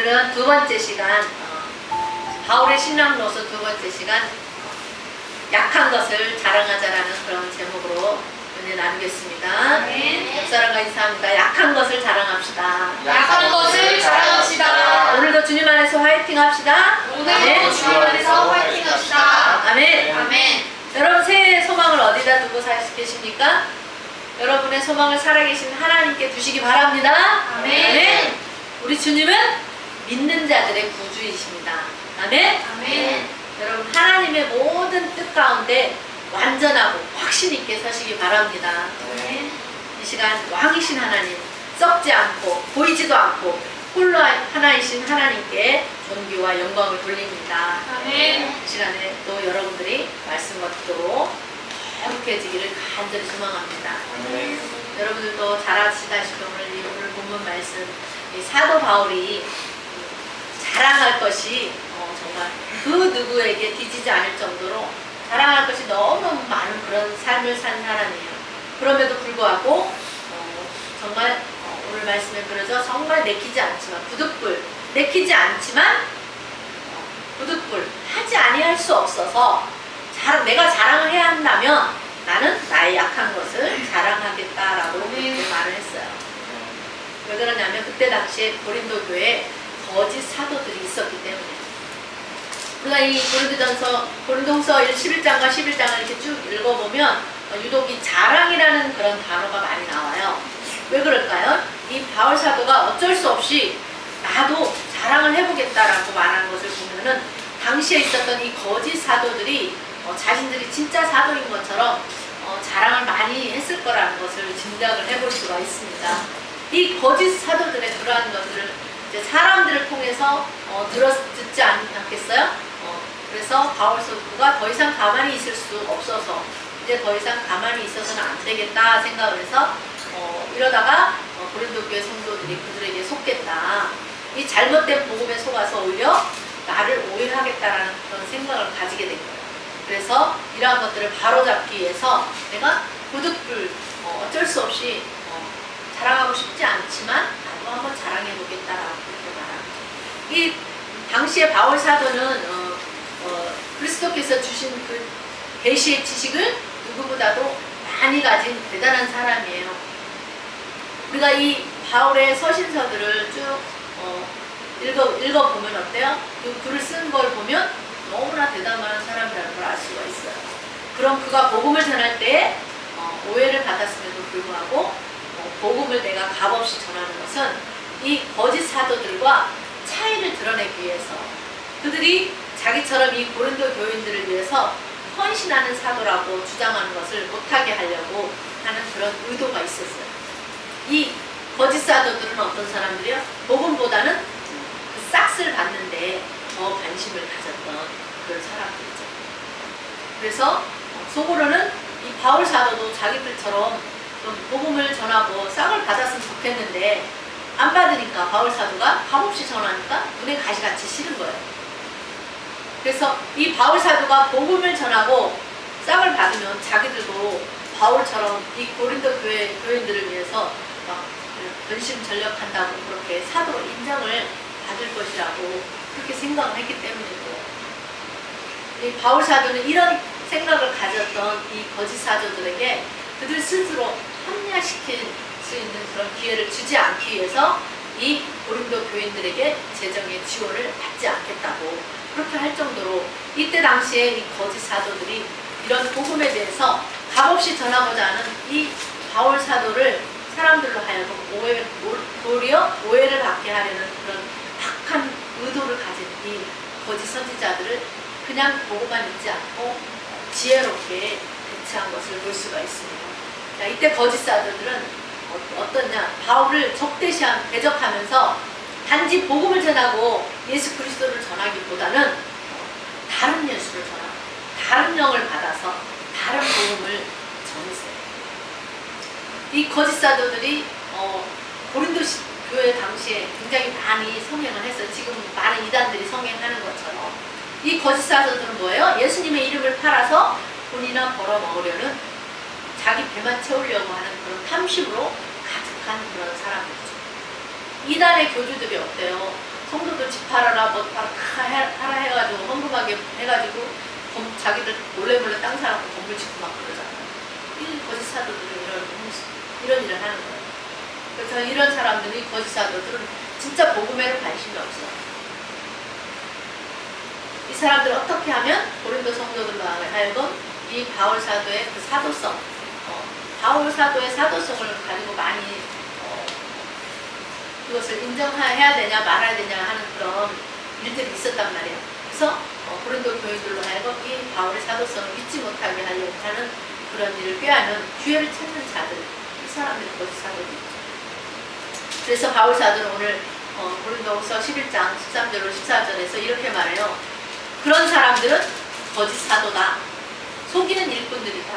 오늘은 두 번째 시간, 바울의 신앙로서 두 번째 시간, 약한 것을 자랑하자라는 그런 제목으로 은혜 나누겠습니다. 네. 옆 사람과 인사합니다. 약한 것을 자랑합시다. 약한 것을 자랑합시다. 오늘도 주님 안에서 화이팅 합시다. 오늘도 주님 안에서 화이팅 합시다. 아멘. 아멘. 여러분 새해의 소망을 어디다 두고 계십니까? 여러분의 소망을 살아계신 하나님께 두시기 바랍니다. 아멘. 우리 주님은 믿는 자들의 구주이십니다. 아멘. 아멘. 여러분 하나님의 모든 뜻 가운데 완전하고 확신 있게 서시기 바랍니다. 아멘. 이 시간 왕이신 하나님, 썩지 않고 보이지도 않고 홀로 하나이신 하나님께 존귀와 영광을 돌립니다. 아멘. 이 시간에 또 여러분들이 말씀과 듣도록 행복해지기를 간절히 소망합니다. 아멘. 여러분들도 잘 아시다시피 오늘 본문 말씀, 이 사도 바울이 자랑할 것이 정말 그 누구에게 뒤지지 않을 정도로 자랑할 것이 너무너무 많은 그런 삶을 산 사람이에요. 그럼에도 불구하고 정말 오늘 말씀에 그러죠. 정말 내키지 않지만 부득불 내키지 않지만 부득불 하지 아니할 수 없어서 내가 자랑을 해야 한다면 나는 나의 약한 것을 자랑하겠다라고 그렇게 말을 했어요. 왜 그러냐면 그때 당시에 고린도 교회에 거짓 사도들이 있었기 때문에. 우리가 이 고린도후서 11장과 11장을 이렇게 쭉 읽어보면 유독 이 자랑이라는 그런 단어가 많이 나와요. 왜 그럴까요? 이 바울 사도가 어쩔 수 없이 나도 자랑을 해보겠다라고 말하는 것을 보면은 당시에 있었던 이 거짓 사도들이 자신들이 진짜 사도인 것처럼 자랑을 많이 했을 거라는 것을 짐작을 해볼 수가 있습니다. 이 거짓 사도들의 그러한 것들을 이제 사람들을 통해서 듣지 않겠어요? 그래서 바울 사도가 더 이상 가만히 있을 수 없어서 이제 더 이상 가만히 있어서는 안 되겠다 생각을 해서 이러다가 고린도 교회 성도들이 그들에게 속겠다. 이 잘못된 복음에 속아서 오히려 나를 오해하겠다라는 그런 생각을 가지게 된 거예요. 그래서 이러한 것들을 바로잡기 위해서 내가 부득불 어쩔 수 없이 자랑하고 싶지 않지만 나도 한번 자랑해보겠다라고 그렇게 말합니다. 이 당시에 바울 사도는 그리스도께서 주신 그 계시의 지식을 누구보다도 많이 가진 대단한 사람이에요. 우리가 이 바울의 서신서들을 쭉 읽어보면 어때요? 그 글을 쓴 걸 보면 너무나 대단한 사람이라는 걸 알 수가 있어요. 그럼 그가 복음을 전할 때 오해를 받았음에도 불구하고 복음을 내가 값없이 전하는 것은 이 거짓 사도들과 차이를 드러내기 위해서 그들이 자기처럼 이 고린도 교인들을 위해서 헌신하는 사도라고 주장하는 것을 못하게 하려고 하는 그런 의도가 있었어요. 이 거짓 사도들은 어떤 사람들이요? 복음보다는 그 싹스를 받는데 더 관심을 가졌던 그런 사람들이죠. 그래서 속으로는 이 바울 사도도 자기들처럼 좀 복음을 전하고 싹을 받았으면 좋겠는데 안 받으니까 바울 사도가 값없이 전하니까 눈에 가시같이 싫은 거예요. 그래서 이 바울 사도가 복음을 전하고 싹을 받으면 자기들도 바울처럼 이 고린도 교회 교인들을 위해서 막 전심전력한다고 그렇게 사도로 인정을 받을 것이라고 그렇게 생각을 했기 때문이고, 이 바울 사도는 이런 생각을 가졌던 이 거짓 사도들에게 그들 스스로 합리화시킬 수 있는 그런 기회를 주지 않기 위해서 이 고린도 교인들에게 재정의 지원을 받지 않겠다고 그렇게 할 정도로 이때 당시에 이 거짓 사도들이 이런 복음에 대해서 값없이 전하고자 하는 이 바울 사도를 사람들로 하여금 도리어 오해를 받게 하려는 그런 악한 의도를 가진 이 거짓 선지자들을 그냥 보고만 있지 않고 지혜롭게 대처한 것을 볼 수가 있습니다. 자, 이때 거짓 사도들은 어떠냐? 바울을 대적하면서 단지 복음을 전하고 예수 그리스도를 전하기보다는 다른 예수를 전하고 다른 영을 받아서 다른 복음을 전했어요. 이 거짓 사도들이 고린도 교회 당시에 굉장히 많이 성행을 했어요. 지금 많은 이단들이 성행하는 것처럼. 이 거짓 사도들은 뭐예요? 예수님의 이름을 팔아서 돈이나 벌어먹으려는 자기 배만 채우려고 하는 그런 탐심으로 가득한 그런 사람들이죠. 이단의 교주들이 어때요? 성도들 집 팔아라 뭐 하라 해가지고 헌금하게 해가지고 자기들 몰래 땅 사갖고 건물 짓고 막 그러잖아요. 이 거짓 사도들은 이런 일을 하는 거예요. 그래서 이런 사람들이 거짓 사도들은 진짜 복음에는 관심이 없어요. 이 사람들 어떻게 하면 고린도 성도들로 하여금 이 바울 사도의 그 사도성, 바울 사도의 사도성을 가지고 많이 그것을 인정해야 되냐 말아야 되냐 하는 그런 일들이 있었단 말이에요. 그래서 고린도 교인들로 하여금 이 바울의 사도성을 믿지 못하게 하려고 하는 그런 일을 꾀하는 기회를 찾는 자들, 이 사람들이 거짓 사도들이죠. 그래서 바울 사도는 오늘 고린도후서 11장 13절로 14절에서 이렇게 말해요. 그런 사람들은 거짓 사도다. 속이는 일꾼들이다.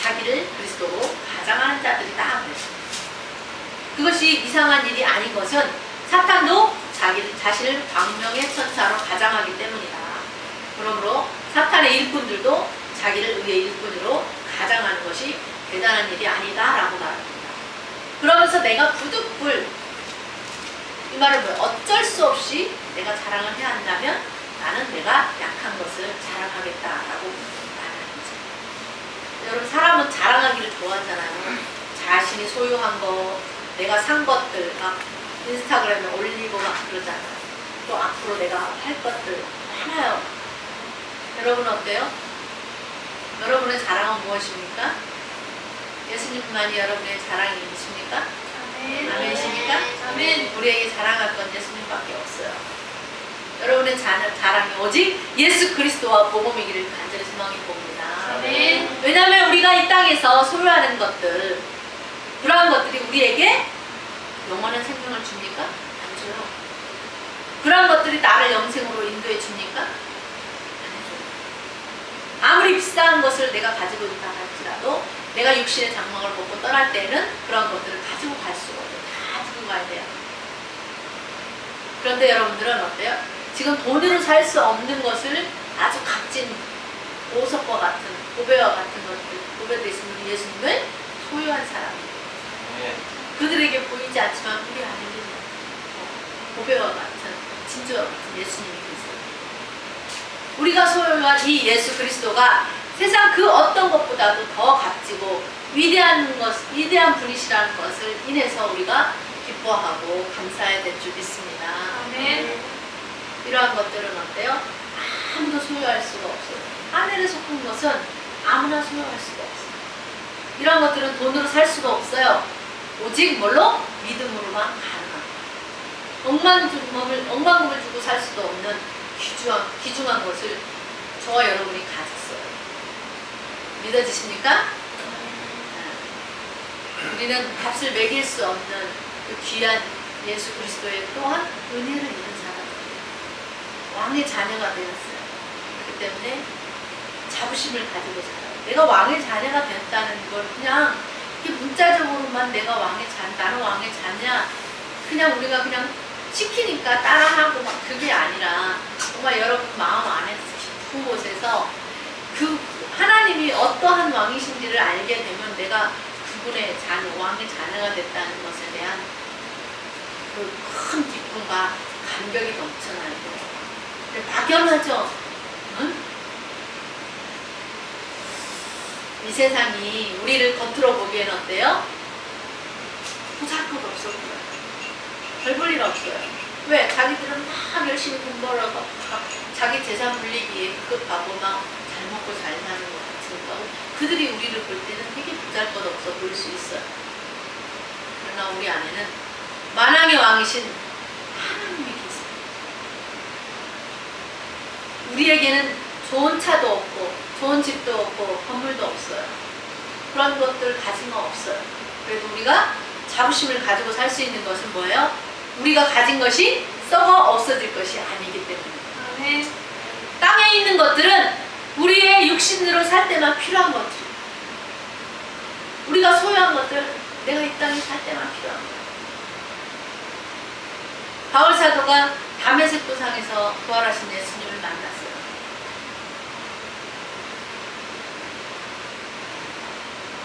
자기를 그리스도로 가장하는 자들이다. 그것이 이상한 일이 아닌 것은 사탄도 자신을 광명의 천사로 가장하기 때문이다. 그러므로 사탄의 일꾼들도 자기를 의의 일꾼으로 가장하는 것이 대단한 일이 아니다 라고 말합니다. 그러면서 내가 부득불, 이 말은 뭐예요? 어쩔 수 없이 내가 자랑을 해야 한다면 나는 내가 약한 것을 자랑하겠다라고 말하는 거죠. 여러분, 사람은 자랑하기를 좋아하잖아요. 자신이 소유한 거, 내가 산 것들 막 인스타그램에 올리고 막 그러잖아요. 또 앞으로 내가 할 것들 많아요. 여러분 어때요? 여러분의 자랑은 무엇입니까? 예수님만이 여러분의 자랑이십니까? 아멘. 아멘이십니까? 아멘. 우리에게 자랑할 건 예수님밖에 없어요. 여러분의 자랑이 오직 예수 그리스도와 복음이기를 간절히 소망해 봅니다. 아멘. 왜냐하면 우리가 이 땅에서 소유하는 것들, 그러한 것들이 우리에게 영원한 생명을 줍니까? 안 줘요. 그러한 것들이 나를 영생으로 인도해 줍니까? 안 해줘요. 아무리 비싼 것을 내가 가지고 있다 할지라도 내가 육신의 장막을 벗고 떠날 때는 그런 것들을 가지고 갈 수가 없어요. 다 가지고 가야 돼요. 그런데 여러분들은 어때요? 지금 돈으로 살 수 없는 것을 아주 값진 보석과 같은 고배와 같은 것들, 고배도 있으면 예수님을 소유한 사람이에요. 그들에게 보이지 않지만 우리 안에는 고배와 같은 진주와 같은 예수님이 계세요. 우리가 소유한 이 예수 그리스도가 세상 그 어떤 것보다도 더 값지고 위대한 분이시라는 것을 인해서 우리가 기뻐하고 감사해야 될 줄 믿습니다. 아멘. 이러한 것들은 어때요? 아무도 소유할 수가 없어요. 하늘에 속한 것은 아무나 소유할 수가 없어요. 이러한 것들은 돈으로 살 수가 없어요. 오직 뭘로? 믿음으로만 가능합니다. 억만금을 주고 살 수도 없는 귀중한 것을 저와 여러분이 가졌어요. 믿어지십니까? 우리는 값을 매길 수 없는 그 귀한 예수 그리스도의 또한 은혜를 입은 사람들이에요. 왕의 자녀가 되었어요. 그렇기 때문에 자부심을 가지고 살아요. 내가 왕의 자녀가 됐다는 걸 그냥 이렇게 문자적으로만 내가 나는 왕의 자녀야, 그냥 우리가 그냥 시키니까 따라하고 막 그게 아니라 정말 여러분 마음 안에 깊은 곳에서 그 하나님이 어떠한 왕이신지를 알게 되면 내가 그분의 자녀, 왕의 자녀가 됐다는 것에 대한 그 큰 기쁨과 감격이 넘쳐나요. 막연하죠? 응? 이 세상이 우리를 겉으로 보기에는 어때요? 보잘것 없어 보여요. 별 볼 일 없어요. 왜? 자기들은 막 열심히 공부하고 자기 재산 불리기에 급급하고 막 잘 먹고 잘 사는 것 같으니까 그들이 우리를 볼 때는 되게 보잘것 없어 보일 수 있어요. 그러나 우리 안에는 만왕의 왕이신 하나님이 계세요. 우리에게는 좋은 차도 없고 좋은 집도 없고 건물도 없어요. 그런 것들 가진 거 없어요. 그래도 우리가 자부심을 가지고 살 수 있는 것은 뭐예요? 우리가 가진 것이 썩어 없어질 것이 아니기 때문입니다. 아멘. 땅에 있는 것들은 우리의 육신으로 살 때만 필요한 것들이에요. 우리가 소유한 것들, 내가 이 땅에 살 때만 필요한 거예요. 바울 사도가 다메섹 도상에서 부활하신 예수님을 만났어요.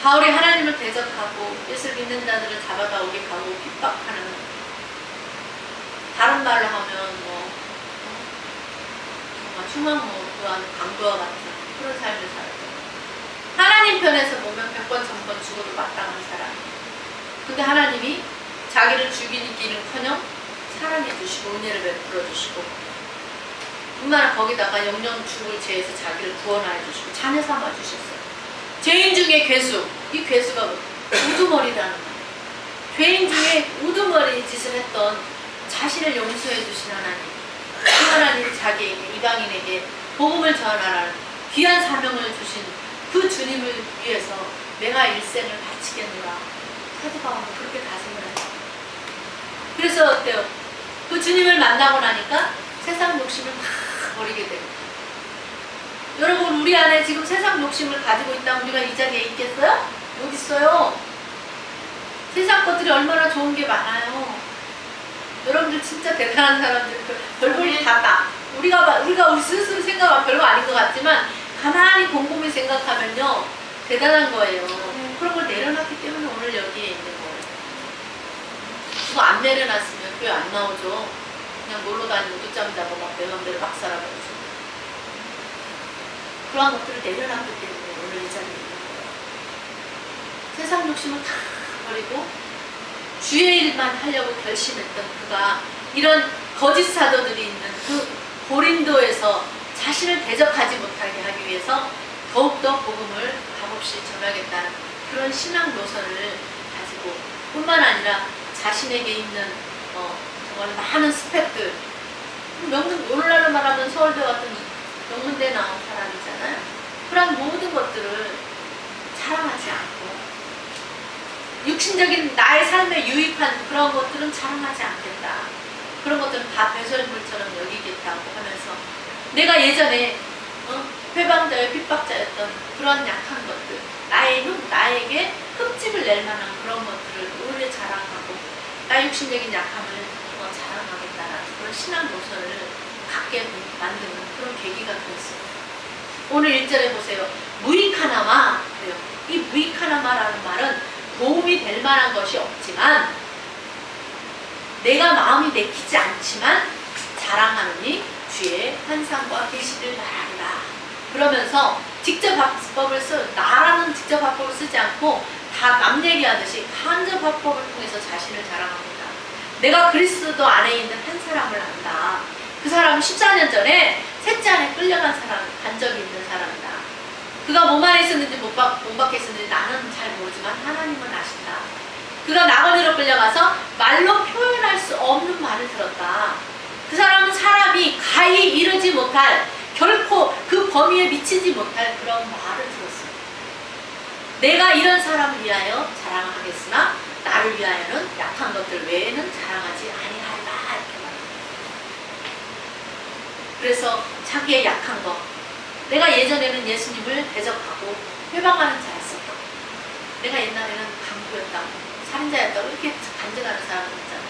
바울이 하나님을 대적하고 예수를 믿는 자들을 잡아다오게 가고 핍박하는 다른 말로 하면 정말 흉악무도한 강도와 같은 그런 삶을 살았죠. 하나님 편에서 보면 100번 1000번 죽어도 마땅한 사람. 근데 하나님이 자기를 죽이기는커녕 사랑해 주시고 은혜를 베풀어 주시고 얼마나 거기다가 영영 죽을 죄에서 자기를 구원하여 주시고 자녀 삼아 주셨어요. 죄인 중에 괴수, 이 괴수가 우두머리라는 거예요. 죄인 중에 우두머리 짓을 했던 자신을 용서해 주신 하나님, 그 하나님 자기에게 이방인에게 복음을 전하라는 귀한 사명을 주신 그 주님을 위해서 내가 일생을 바치겠노라. 사도 바울은 그렇게 다짐을 해요. 그래서 어때요? 그 주님을 만나고 나니까 세상 욕심을 다 버리게 됩니다. 여러분, 우리 안에 지금 세상 욕심을 가지고 있다면 우리가 이 자리에 있겠어요? 어디 있어요? 세상 것들이 얼마나 좋은 게 많아요. 여러분들 진짜 대단한 사람들, 별볼일 다 우리가 우리 스스로 생각하면 별거 아닌 것 같지만 가만히 곰곰이 생각하면요 대단한 거예요. 그런 걸 내려놨기 때문에 오늘 여기에 있는 거예요. 그거 안 내려놨으면 교회 안 나오죠. 그냥 놀러 다니고 늦잠 자고 막 내 맘대로 막 살아버리죠. 그러한 것들을 내려놨기 때문에 오늘 이 자리에 있는 거예요. 세상 욕심을 다 버리고 주의 일만 하려고 결심했던 그가 이런 거짓 사도들이 있는 그 고린도에서 자신을 대적하지 못하게 하기 위해서 더욱더 복음을 값없이 전하겠다는 그런 신앙 노선을 가지고 뿐만 아니라 자신에게 있는 정말 많은 스펙들, 오늘날로 말하면 서울대 같은 명문대 나온 사람이잖아요. 그런 모든 것들을 자랑하지 않고 육신적인 나의 삶에 유익한 그런 것들은 자랑하지 않겠다. 그런 것들은 다 배설물처럼 여기겠다고 하면서 내가 예전에 회방자여 핍박자였던 그런 약한 것들, 나에게 흠집을 낼 만한 그런 것들을 오히려 자랑하고 나 육신적인 약함을 자랑하겠다라는 그런 신앙 노선을 갖게 만드는 그런 계기가 되었어요. 오늘 1절에 보세요. 무익하나마 그래요. 이 무익하나마라는 말은 도움이 될 만한 것이 없지만 내가 마음이 내키지 않지만 자랑하느니 주의 환상과 계시를 말하리라. 그러면서 직접 화법을 나라는 직접 화법을 쓰지 않고 다 남 얘기하듯이 간접 화법을 통해서 자신을 자랑합니다. 내가 그리스도 안에 있는 한 사람을 안다. 그 사람은 14년 전에 셋째 안에 끌려간 사람, 간 적이 있는 사람이다. 그가 몸 안에 있었는지 몸 밖에 있었는지 나는 잘 모르지만 하나님은 아신다. 그가 나거리로 끌려가서 말로 표현할 수 없는 말을 들었다. 그 사람은 사람이 가히 이르지 못할, 결코 그 범위에 미치지 못할 그런 말을 들었어요. 내가 이런 사람을 위하여 자랑하겠으나 나를 위하여는 약한 것들 외에는 자랑하지 아니하리라. 이렇게 말합니다. 그래서 자기의 약한 것, 내가 예전에는 예수님을 대적하고 회방하는 자였었다. 내가 옛날에는 강도였다고, 살인자였다고 이렇게 간증하는 사람이 있잖아.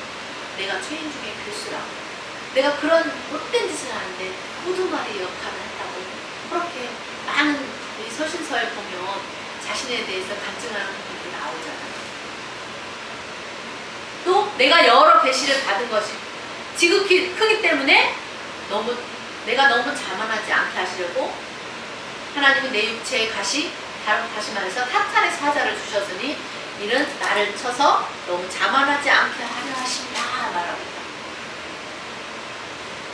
내가 죄인 중에 괴수라고. 내가 그런 못된 짓을 하는데 호두마리 역할을 했다고. 그렇게 많은 이 서신서에 보면 자신에 대해서 간증하는 분들이 나오잖아요. 또 내가 여러 계시를 받은 것이 지극히 크기 때문에 내가 너무 자만하지 않게 하시려고 하나님은 내 육체의 다시 말해서 타탄의 사자를 주셨으니 이는 나를 쳐서 너무 자만하지 않게 하려 하신다 말합니다.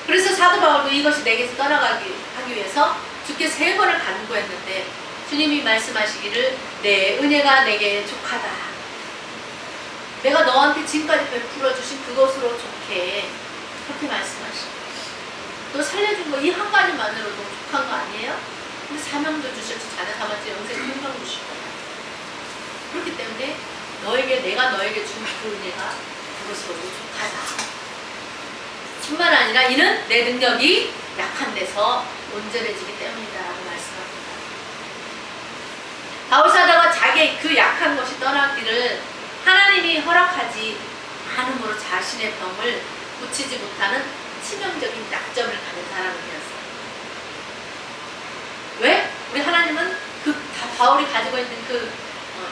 그래서 사도 바울도 이것이 내게서 떠나가기 하기 위해서 주께 3번을 간구했는데 주님이 말씀하시기를 내 은혜가 내게 족하다. 내가 너한테 지금까지 베풀어 주신 그것으로 좋게 그렇게 말씀하시고 너 살려준 거 이 한 가지만으로도 족한 거 아니에요? 근데 사명도 주셨지, 자녀 삼았지, 영생 평강 주시고 그렇기 때문에 내가 너에게 준 그 은혜가 그것으로 족하다. 뿐만 아니라 이는 내 능력이 약한 데서 온전해지기 때문이다라고 말씀합니다. 바울 사도가 자기의 그 약한 것이 떠나기를 하나님이 허락하지 않음으로 자신의 병을 고치지 못하는 치명적인 약점을 가진 사람이었어요. 왜? 우리 하나님은 바울이 가지고 있는 그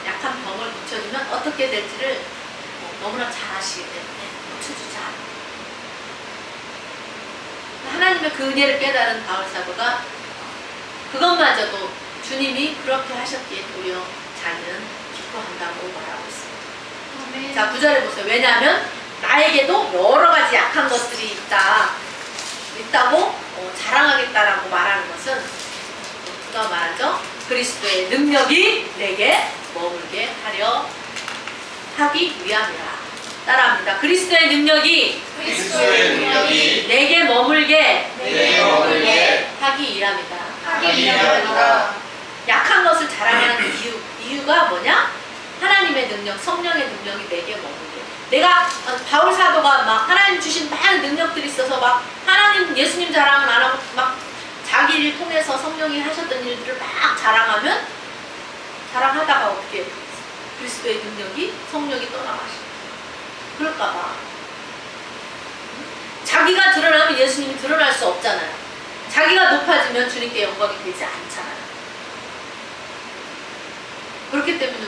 약한 병을 고쳐주면 어떻게 될지를 너무나 잘 아시기 때문에 고쳐주지 않아요. 하나님의 그 은혜를 깨달은 바울 사도가 그것마저도 주님이 그렇게 하셨기에 도리어 자기는 기뻐한다고 말하고 있습니다. 아멘. 자, 9절에 보세요. 왜냐하면 나에게도 여러 가지 약한 것들이 있다고 자랑하겠다라고 말하는 것은 누가 말하죠? 그리스도의 능력이 내게 머물게 하려 하기 위함이라. 따라합니다. 그리스도의 능력이 그리스도의 능력이 내게 머물게 내게 머물게 하기 위함이다. 하기 위함이다. 약한 것을 자랑하는 이유가 뭐냐? 하나님의 능력, 성령의 능력이 내게 머물게. 내가 바울 사도가 막 하나님 주신 많은 능력들이 있어서 막 하나님 예수님 자랑은 안 하고 막 자기 일 통해서 성령이 하셨던 일들을 막 자랑하다가 어떻게 그리스도의 능력이 성령이 떠나가시고 그럴까봐. 자기가 드러나면 예수님이 드러날 수 없잖아요. 자기가 높아지면 주님께 영광이 되지 않잖아요. 그렇기 때문에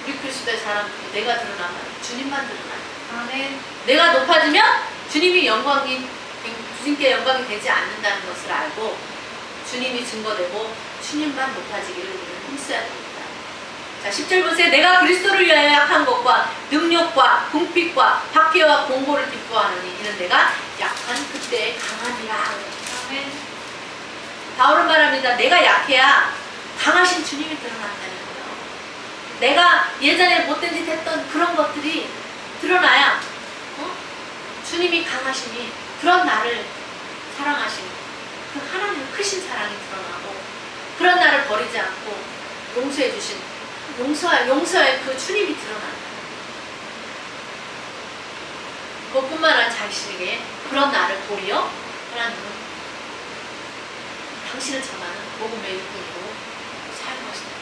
우리 그리스도의 사람들도 내가 드러나면 주님만 드러나요. 아멘. 내가 높아지면 주님께 영광이 되지 않는다는 것을 알고 주님이 증거되고 주님만 높아지기를 우리는 힘써야 됩니다. 자, 10절 보세요. 내가 그리스도를 위하여 약한 것과 능력과 궁핍과 박해와 공고를 기뻐하느니 이는 내가 약한 그때의 강함이라. 아멘. 바울은 말합니다. 내가 약해야 강하신 주님이 드러난다는 거예요. 내가 예전에 못된 짓 했던 그런 것들이 드러나야 주님이 강하시니 그런 나를 사랑하신 그 하나님의 크신 사랑이 드러나고 그런 나를 버리지 않고 용서해 주신 용서의 그 주님이 드러난다. 그것뿐만 아니라 자신에게 그런 나를 도리어 하나님은 당신을 전하는 복음의 일꾼으로 사용하신다.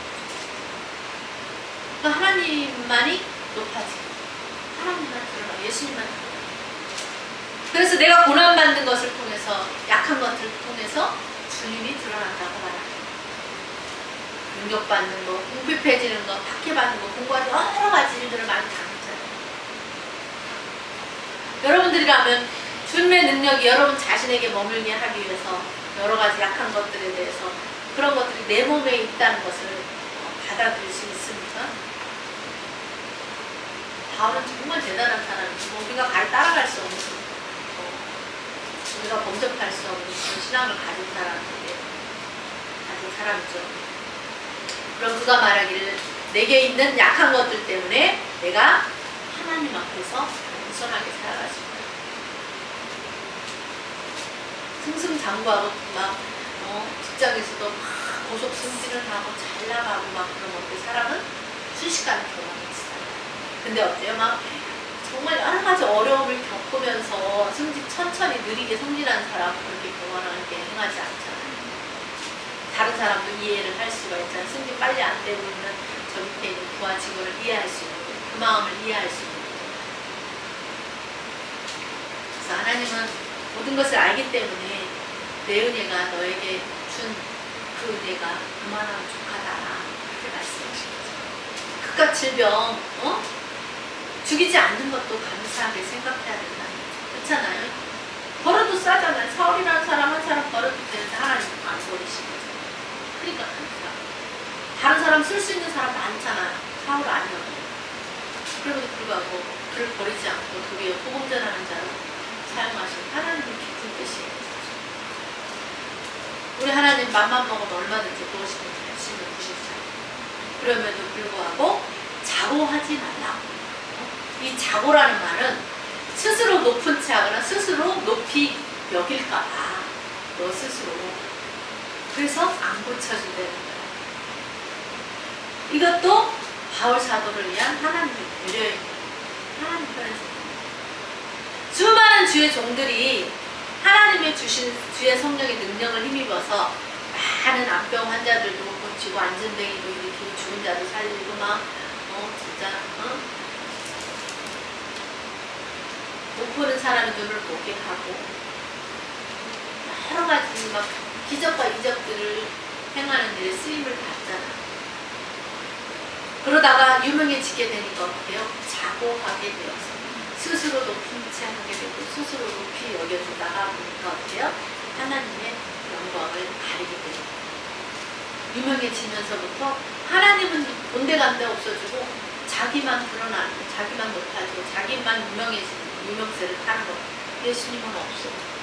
그러니까 하나님만이 높아지고 하나님만 드러나 예수님만 드러나. 그래서 내가 고난받는 것을 통해서 약한 것을 통해서 주님이 드러난다고 말합니다. 능력받는 거, 궁핍해지는 거, 박해받는 거, 공부하는 여러 가지 일들을 많이 당했잖아요. 여러분들이라면 주님의 능력이 여러분 자신에게 머물게 하기 위해서 여러 가지 약한 것들에 대해서 그런 것들이 내 몸에 있다는 것을 받아들일 수 있습니까? 바울은 정말 대단한 사람이고 우리가 따라갈 수 없는 우리가 범접할 수 없는 그런 신앙을 가진 사람이죠. 그럼 그가 말하기를 내게 있는 약한 것들 때문에 내가 하나님 앞에서 겸손하게 살아갈 수 있다. 승승장구하고 막 직장에서도 막 고속 승진을 하고 잘 나가고 막 그런 어때 사람은 순식간에 경험했어요. 근데 어때요? 막 정말 여러 가지 어려움을 겪으면서 천천히 느리게 성진하는 사람은 그렇게 경험하게 행하지 않잖아요. 다른 사람도 이해를 할 수가 있잖아요. 승진 빨리 안 되고 있는 저 밑에 있는 부하 직원을 이해할 수 있는 그 마음을 이해할 수 있는 거죠. 그래서 하나님은 모든 것을 알기 때문에 내 은혜가 너에게 준 그 은혜가 그만하면 족하다 그렇게 말씀하신 거죠. 그깟 질병 죽이지 않는 것도 감사하게 생각해야 된다는 거죠. 그렇잖아요. 벌어도 싸잖아요. 사울이라는 사람 한 사람 벌어도 되는데 하나님 안 버리신 거죠. 그러니까 감사. 다른 사람 쓸 수 있는 사람 많잖아요. 사울 아니어도. 그럼에도 불구하고 그를 버리지 않고 도리어 복음 전하는 자로 사용하신 하나님의 깊은 뜻이에요. 우리 하나님 맘만 먹으면 얼마든지 무엇이든 열심히 주시죠. 그럼에도 불구하고 자고하지 말라. 이 자고라는 말은 스스로 높은 채 하거나 스스로 높이 여길까봐 너 스스로 그래서 안 고쳐진다는 거예요. 이것도 바울 사도를 위한 하나님의 배려입니다. 하나님 편에서 수많은 주의 종들이 하나님의 주신 주의 성령의 능력을 힘입어서 많은 암병 환자들도 고치고 안전뱅이도 일으키고 죽은 자도 살리고 막 못 보는 사람의 눈을 보게 하고 여러 가지 막 기적과 이적들을 행하는 일에 쓰임을 받잖아. 그러다가 유명해지게 되니까 어때요? 자고하게 되어서 스스로 높은 채 하게 되고 스스로 높이 여겨주다가 보니까 어때요? 하나님의 영광을 가리게 됩니다. 유명해지면서부터 하나님은 온데간데 없어지고 자기만 드러나는, 자기만 높아지고 자기만 유명해지는 유명세를 타는 것. 예수님은 없어요.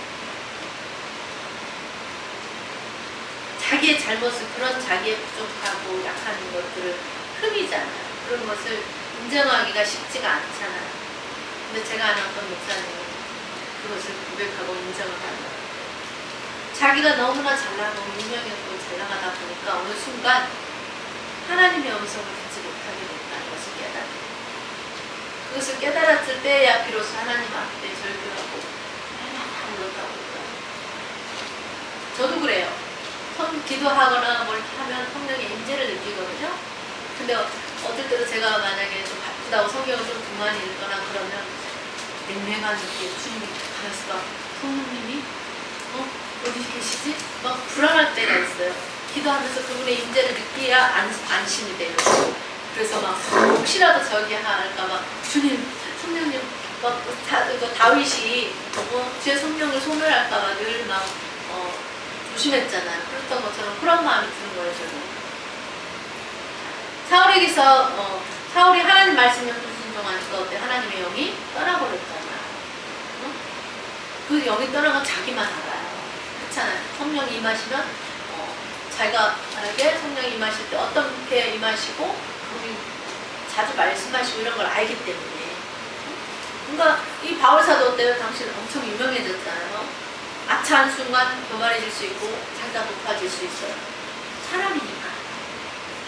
자기의 잘못을, 그런 자기의 부족하고 약한 것들을 흠이잖아요. 그런 것을 인정하기가 쉽지가 않잖아요. 근데 제가 아는 어떤 목사님은 그것을 고백하고 인정을 하는 거예요. 자기가 너무나 잘나고 유명했고 잘 나가다 보니까 어느 순간 하나님의 음성을 듣지 못하게 됐다는 것을 깨달아요. 그것을 깨달았을 때야 비로소 하나님 앞에 절규하고 날마다 울었다고 그러더라고요. 저도 그래요. 기도하거나 뭘 하면 성령의 임재를 느끼거든요. 근데 어떨 때도 제가 만약에 좀 바쁘다고 성경을 좀 그만 읽거나 그러면 냉랭한 느낌, 주님이 가면서 성령님이 어디 계시지? 막 불안할 때가 있어요. 기도하면서 그분의 임재를 느끼야 안심이 돼요. 그래서 막 혹시라도 저기 할까봐 주님, 성령님, 막 다윗이 제 성령을 소멸할까봐 늘 막 조심했잖아요. 그랬던 것처럼 그런 마음이 드는 거예요, 저는. 사울에게서 사울이 하나님 말씀에 불순종하니까 어때? 하나님의 영이 떠나버렸잖아요. 그 영이 떠난 건 자기만 알아요. 그렇잖아요. 성령이 임하시면 자기가 만약에 성령이 임하실 때 어떻게 임하시고 그분이 자주 말씀하시고 이런 걸 알기 때문에. 그러니까 이 바울 사도 때 당시 엄청 유명해졌잖아요. 아차한 순간 교만해질 수 있고 자기가 높아질 수 있어요. 사람이니까.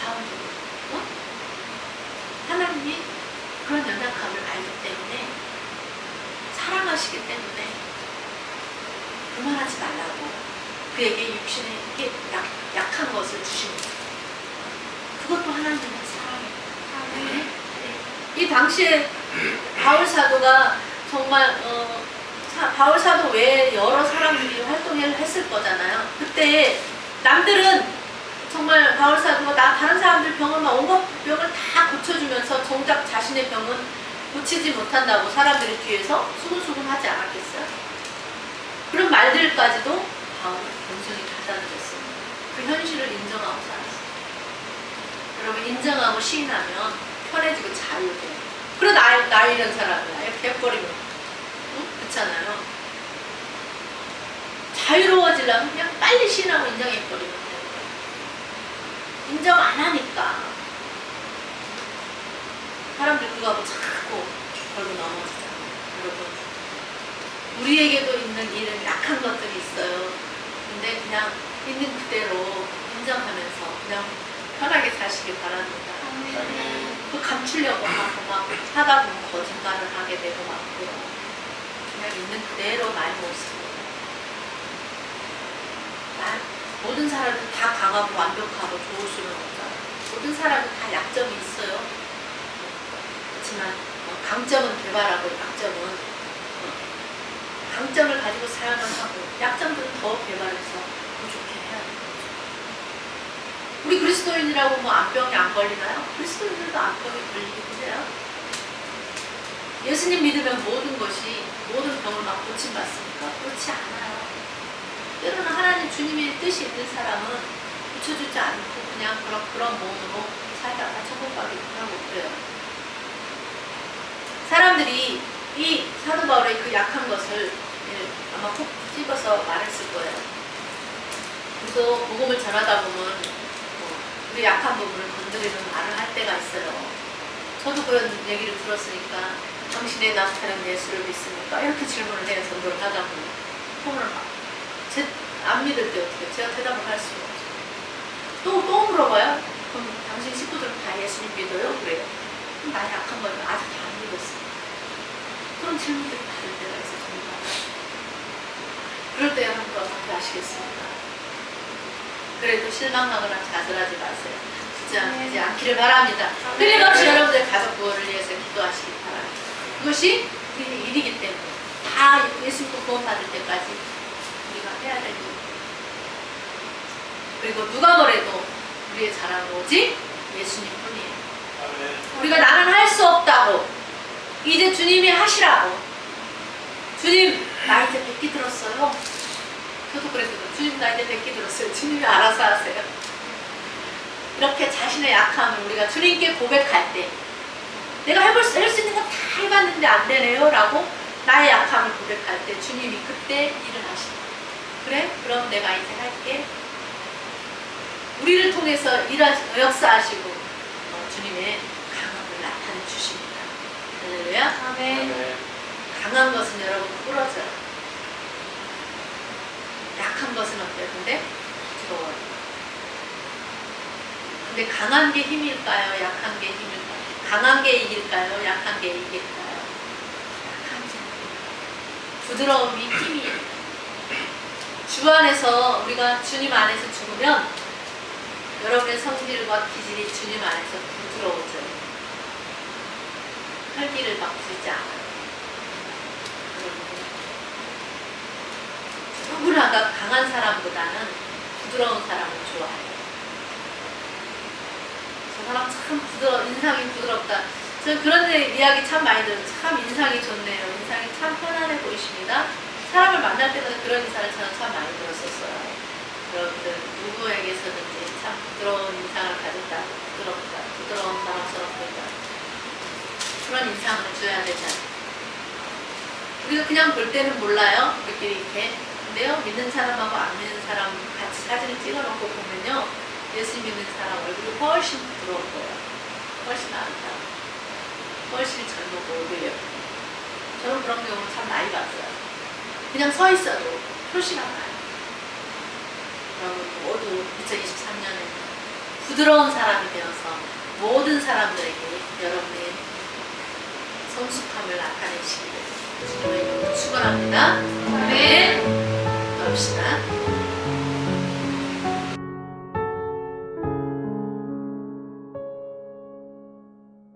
바울도 하나님이 그런 연약함을 알기 때문에 사랑하시기 때문에 교만하지 말라고 그에게 육신에 이게 약한 것을 주시는 거예요. 그것도 하나님의 사랑이에요. 이 당시에 바울 사도가 정말 바울 사도 외에 여러 사람들이 활동을 했을 거잖아요. 그때 남들은 정말 바울 사도가 다른 사람들 병을 막 온갖 병을 다 고쳐주면서 정작 자신의 병은 고치지 못한다고 사람들이 뒤에서 수근수근 하지 않았겠어요? 그런 말들까지도 바울은 본성이 닫아들였습니다. 그 현실을 인정하고 살았어요. 여러분, 인정하고 시인하면 편해지고 자유돼요. 그런 나 이런 사람을 이렇게 해버리면 그렇잖아요. 자유로워지려면 그냥 빨리 시인하고 인정해버리면 돼요. 인정 안 하니까 사람들 그거하고 자꾸 걸고 넘어지잖아요. 여러분, 우리에게도 있는 이런 약한 것들이 있어요. 근데 그냥 있는 그대로 인정하면서 그냥 편하게 사시길 바랍니다. 그 감추려고 하고 막 하다 보면 거짓말을 하게 되고 막 그래요. 그냥 있는 그대로 나의 모습. 모든 사람은 다 강하고 완벽하고 좋을 수는 없잖아요. 모든 사람은 다 약점이 있어요. 그렇지만 강점은 개발하고 강점을 가지고 사용을 하고 약점들은 더 개발해서 더 좋게 해야 되는 거죠. 우리 그리스도인이라고 뭐 암병이 안 걸리나요? 그리스도인들도 암병이 걸리기도 해요. 예수님 믿으면 모든 병을 막 고침받습니까? 그렇지 않아요. 때로는 하나님 주님의 뜻이 있는 사람은 고쳐주지 않고 그냥 그런 몸으로 살다가 천국 가기도 하고 그래요. 사람들이 이 사도 바울의 그 약한 것을 아마 콕 집어서 말했을 거예요. 그래서 복음을 전하다 보면 우리 약한 부분을 건드리는 말을 할 때가 있어요. 저도 그런 얘기를 들었으니까 당신의 나타낸 예수를 믿습니까? 이렇게 질문을 해요. 전도를 하다 보면 통을 안 믿을 때 어떻게 제가 대답을 할 수가 없죠. 또 물어봐요. 그럼 당신 식구들은 다 예수님 믿어요? 그래요. 그럼 나 약한 거는 아직 다 안 믿었어요. 그런 질문들이 받을 때가 있어요. 정말. 그럴 때 여러분 어떻게 아시겠습니까? 그래도 실망하거나 좌절하지 마세요. 주저앉지 않기를 바랍니다. 끊임없이 여러분들 가족 구원을 위해서 기도하시기 바랍니다. 그것이 우리의 일이기 때문에 다 예수 믿고 구원받을 때까지 우리가 해야 될 일. 그리고 누가 뭐래도 우리의 자랑은 오직 예수님 뿐이에요. 우리가 나는 할 수 없다고 이제 주님이 하시라고. 주님 나 이제 100기 들었어요. 저도 그랬거든요. 주님 나 이제 100기 들었어요. 주님이 알아서 하세요. 이렇게 자신의 약함을 우리가 주님께 고백할 때 내가 할 수 있는 거 다 해봤는데 안 되네요 라고 나의 약함을 고백할 때 주님이 그때 일을 하신다. 그래? 그럼 내가 이제 할게. 우리를 통해서 역사하시고 주님의 강함을 나타내 주십니다. 할렐루야. 아멘. 강한 것은 여러분 부러져요. 약한 것은 어때요? 근데 부러워요. 근데 강한 게 힘일까요? 약한 게 힘일까요? 강한 게 이길까요? 약한 게 이길까요? 약한 게. 부드러움이 힘이에요. 주 안에서 우리가 주님 안에서 죽으면 여러분의 성질과 기질이 주님 안에서 부드러워져요. 혈기를 막 주지 않아요. 누구나가 강한 사람보다는 부드러운 사람을 좋아해요. 저 사람 참 인상이 부드럽다. 저는 그런 이야기 참 많이 들어요. 참 인상이 좋네요. 인상이 참 편안해 보이십니다. 사람을 만날 때마다 그런 인사를 저는 참 많이 들었었어요. 여러분들 누구에게서든지 참 부드러운 인상을 가졌다. 부드러운 사람처럼 보인다. 그런 인상을 줘야 되잖아요. 우리가 그냥 볼 때는 몰라요. 우리끼리 이렇게. 근데요, 믿는 사람하고 안 믿는 사람 같이 사진을 찍어놓고 보면요, 예수 믿는 사람 얼굴이 훨씬 부드러울 거예요. 훨씬 아름다워. 훨씬 젊고 오히려. 저는 그런 경우를 참 많이 봤어요. 그냥 서 있어도 표시가 나요. 여러분 모두 2023년에 부드러운 사람이 되어서 모든 사람들에게 여러분의 성숙함을 나타내시기를 주님의 이름으로 축원합니다. 아멘. 봅시다.